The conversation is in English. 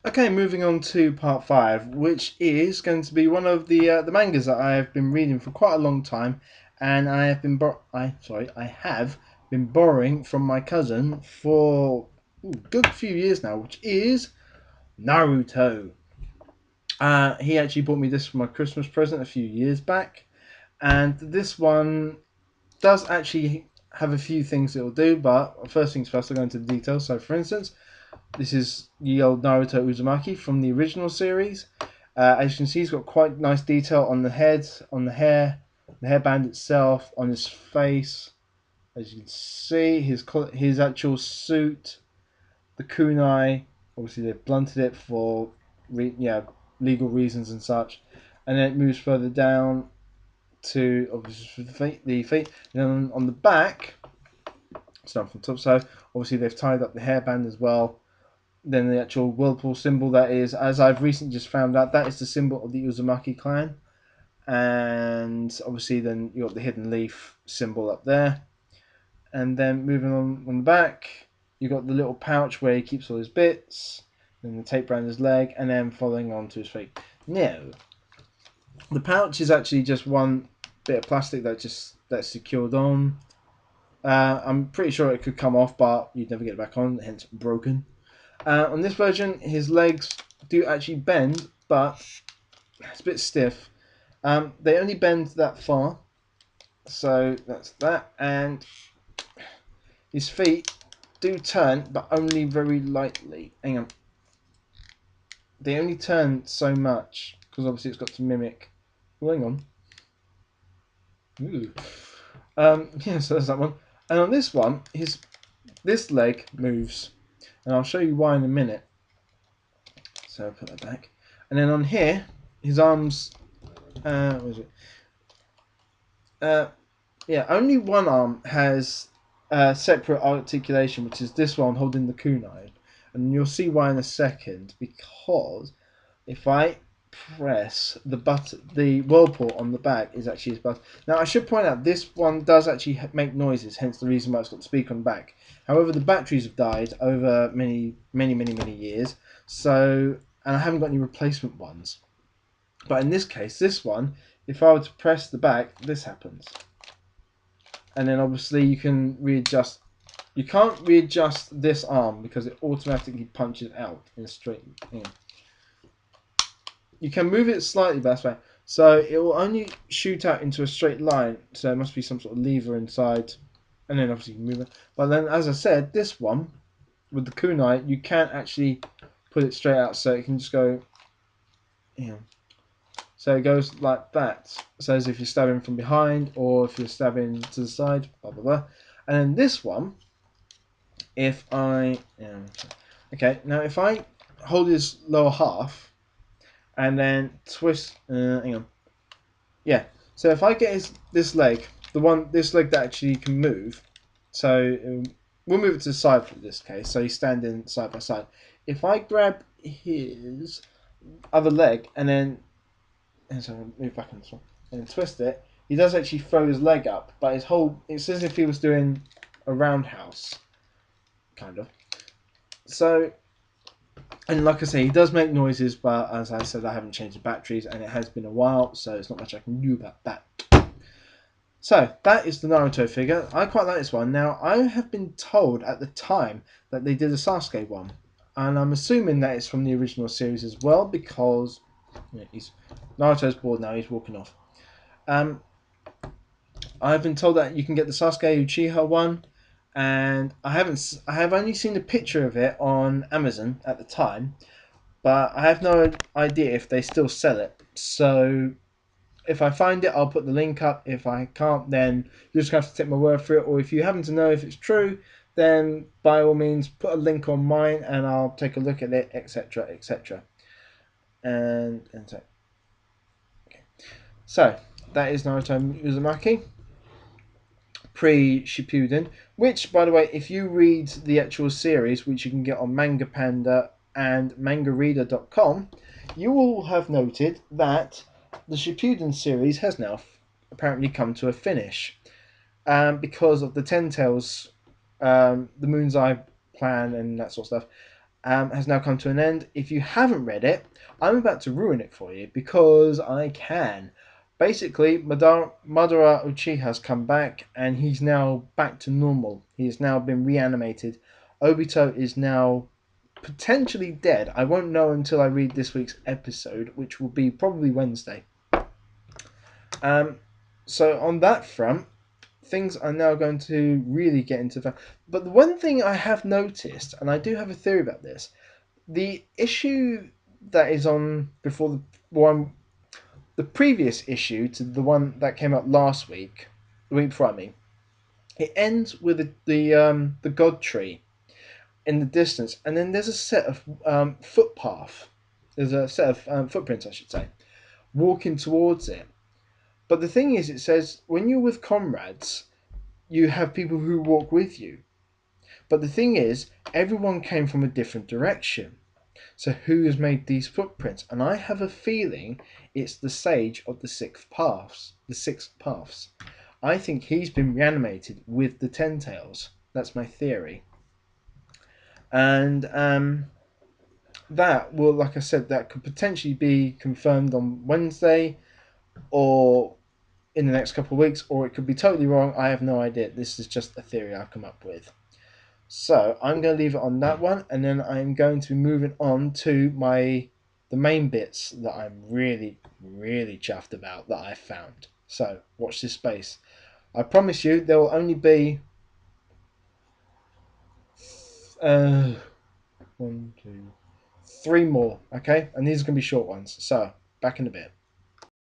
Okay, moving on to part 5, which is going to be one of the mangas that I have been reading for quite a long time, and I have been borrowing from my cousin for a good few years now, which is Naruto. He actually bought me this for my Christmas present a few years back, and this one does actually have a few things it will do, but first things first, I'll go into the details. So, for instance, this is the old Naruto Uzumaki from the original series. As you can see, he's got quite nice detail on the head, on the hair, the hairband itself, on his face. As you can see, his actual suit, the kunai. Obviously, they've blunted it for legal reasons and such. And then it moves further down to obviously the feet. And then on the back, it's done from top. So obviously they've tied up the hairband as well. Then the actual whirlpool symbol, that is, as I've recently just found out, that is the symbol of the Uzumaki clan. And obviously then you got the hidden leaf symbol up there. And then moving on the back, you got the little pouch where he keeps all his bits. Then the tape around his leg, and then following on to his feet. Now, the pouch is actually just one bit of plastic that's secured on. I'm pretty sure it could come off, but you'd never get it back on, hence broken. On this version, his legs do actually bend, but it's a bit stiff. They only bend that far, so that's that. And his feet do turn, but only very lightly. Hang on. They only turn so much, because obviously it's got to mimic. Oh, hang on. Ooh. Yeah, so there's that one. And on this one, this leg moves. And I'll show you why in a minute. So I'll put that back. And then on here, his arms, what is it? Yeah, only one arm has separate articulation, which is this one holding the kunai. And you'll see why in a second, because if I press the whirlpool on the back is actually his button. Now I should point out this one does actually make noises, hence the reason why it's got the speaker on the back. However, the batteries have died over many years, so and I haven't got any replacement ones. But in this case, this one, if I were to press the back, this happens, and then obviously you can readjust. You can't readjust this arm because it automatically punches out in a straight. You can move it slightly, but that's fine. So it will only shoot out into a straight line. So there must be some sort of lever inside, and then obviously you can move it. But then, as I said, this one with the kunai, you can't actually put it straight out, so it can just go. Yeah. So it goes like that. So as if you're stabbing from behind, or if you're stabbing to the side, blah blah blah. And then this one, if I, okay, now if I hold his lower half and then twist. Hang on. Yeah. So if I get this leg, this leg that actually can move, so we'll move it to the side for this case. So he's standing side by side. If I grab his other leg and so I'll move back on this one and twist it, he does actually throw his leg up, but it's as if he was doing a roundhouse, kind of. So. And like I say, he does make noises, but as I said, I haven't changed the batteries, and it has been a while, so there's not much I can do about that. So, that is the Naruto figure. I quite like this one. Now, I have been told at the time that they did a Sasuke one, and I'm assuming that it's from the original series as well, because Naruto's bored now, he's walking off. I've been told that you can get the Sasuke Uchiha one, and I have only seen a picture of it on Amazon at the time, but I have no idea if they still sell it. So if I find it, I'll put the link up. If I can't, then you just have to take my word for it. Or if you happen to know if it's true, then by all means put a link on mine and I'll take a look at it, etc., etc. And so, okay. So that is Naruto Uzumaki pre-Shippuden, which, by the way, if you read the actual series, which you can get on Manga Panda and mangareader.com, you will have noted that the Shippuden series has now apparently come to a finish because of the Ten Tails, the Moon's Eye plan and that sort of stuff. has now come to an end. If you haven't read it, I'm about to ruin it for you because I can. Basically, Madara Uchiha has come back and he's now back to normal. He has now been reanimated. Obito is now potentially dead. I won't know until I read this week's episode, which will be probably Wednesday. Um, so on that front, things are now going to really get into that. But the one thing I have noticed, and I do have a theory about this, the issue that is on before the previous issue to the one that came up last week, the week before I mean, it ends with the god tree in the distance, and then there's a set of footpath. There's a set of footprints, I should say, walking towards it. But the thing is, it says when you're with comrades, you have people who walk with you. But the thing is, everyone came from a different direction. So who has made these footprints? And I have a feeling it's the sage of the sixth paths. The sixth paths. I think he's been reanimated with the Ten Tails. That's my theory. And that will, like I said, that could potentially be confirmed on Wednesday or in the next couple of weeks, or it could be totally wrong. I have no idea. This is just a theory I've come up with. So I'm going to leave it on that one, and then I'm going to be moving on to the main bits that I'm really, really chuffed about that I found. So watch this space. I promise you there will only be one, two, three more, okay? And these are going to be short ones. So back in a bit.